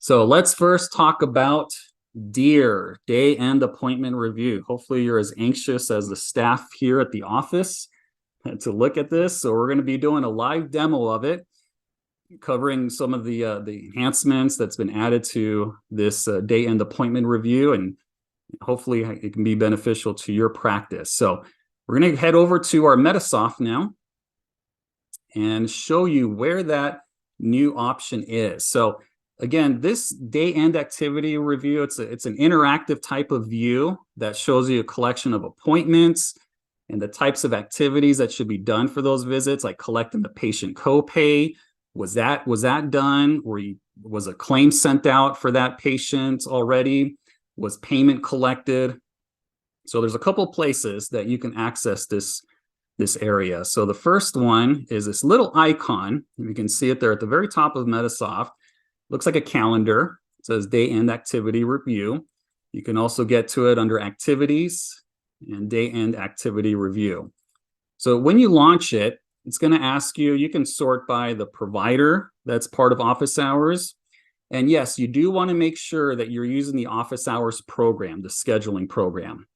So let's first talk about D.E.A.R, Day End Appointment Review. Hopefully you're as anxious as the staff here at the office to look at this. So we're going to be doing a live demo of it, covering some of the enhancements that's been added to this Day End Appointment Review, and hopefully it can be beneficial to your practice. So we're going to head over to our Medisoft now and show you where that new option is. So again, this day end activity review, it's an interactive type of view that shows you a collection of appointments and the types of activities that should be done for those visits, like collecting the patient copay. Was that done? Was a claim sent out for that patient already? Was payment collected? So there's a couple places that you can access this area. So the first one is this little icon. You can see it there at the very top of Medisoft. Looks like a calendar. It says Day End Activity Review. You can also get to it under Activities and Day End Activity Review. So when you launch it, it's going to ask you, you can sort by the provider that's part of office hours. And yes, you do want to make sure that you're using the office hours program, the scheduling program.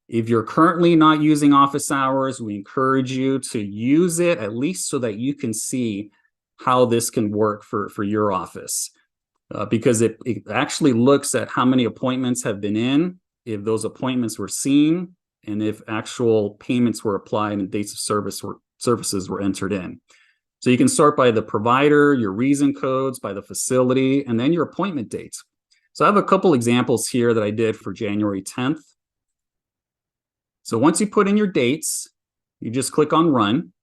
If you're currently not using office hours, we encourage you to use it, at least so that you can see how this can work for your office. Because it actually looks at how many appointments have been in, if those appointments were seen, and if actual payments were applied and dates of services were entered in. So you can sort by the provider, your reason codes, by the facility, and then your appointment dates. So I have a couple examples here that I did for January 10th. So once you put in your dates, you just click on Run,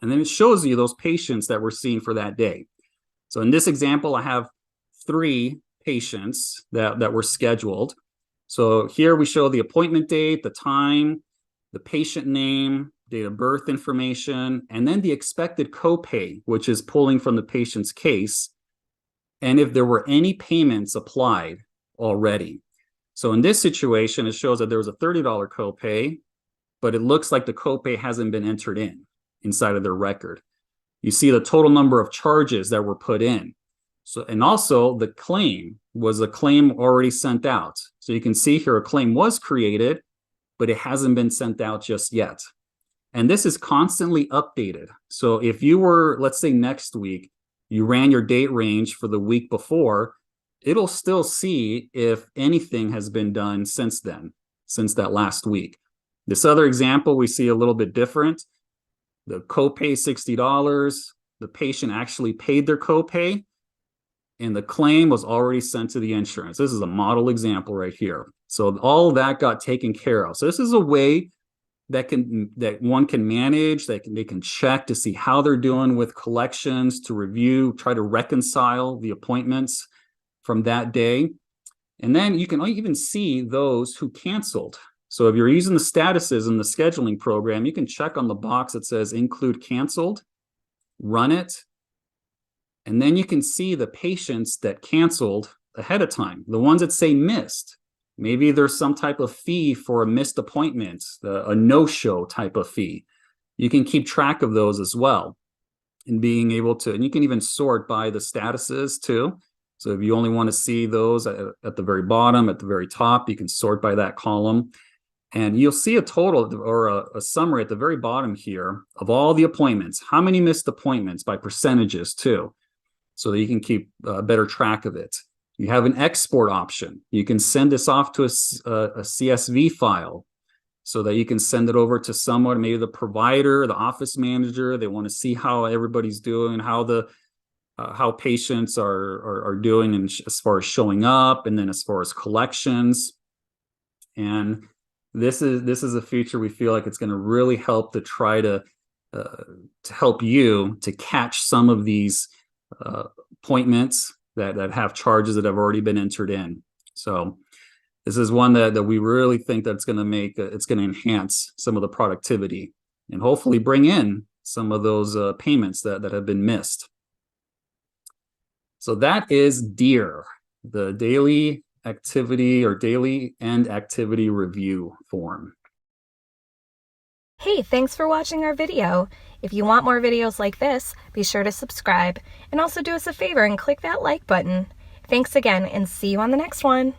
and then it shows you those patients that were seen for that day. So in this example, I have 3 patients that were scheduled. So here we show the appointment date, the time, the patient name, date of birth information, and then the expected copay, which is pulling from the patient's case, and if there were any payments applied already. So in this situation, it shows that there was a $30 copay, but it looks like the copay hasn't been entered inside of their record. You see the total number of charges that were put in. So, and also the claim was a claim already sent out. So you can see here a claim was created, but it hasn't been sent out just yet. And this is constantly updated. So if you were, let's say next week, you ran your date range for the week before, it'll still see if anything has been done since then, since that last week. This other example, we see a little bit different. The copay $60, the patient actually paid their copay, and the claim was already sent to the insurance. This is a model example right here. So all of that got taken care of. So this is a way that one can manage, they can check to see how they're doing with collections, to review, try to reconcile the appointments from that day. And then you can even see those who canceled. So if you're using the statuses in the scheduling program, you can check on the box that says include canceled, run it, and then you can see the patients that canceled ahead of time, the ones that say missed. Maybe there's some type of fee for a missed appointment, a no-show type of fee. You can keep track of those as well, and being able to, and you can even sort by the statuses too. So if you only want to see those at the very bottom, at the very top, you can sort by that column. And you'll see a total or a summary at the very bottom here of all the appointments, how many missed appointments by percentages too, so that you can keep better track of it. You have an export option. You can send this off to a CSV file so that you can send it over to someone, maybe the provider, the office manager. They want to see how everybody's doing, how patients are doing, and as far as showing up, and then as far as collections. And this is a feature we feel like it's going to really help to try to help you to catch some of these appointments that have charges that have already been entered in. So this is one that we really think that's going to it's going to enhance some of the productivity and hopefully bring in some of those payments that have been missed. So that is D.E.A.R, the daily activity or daily end activity review form. Hey, thanks for watching our video. If you want more videos like this, be sure to subscribe and also do us a favor and click that like button. Thanks again and see you on the next one.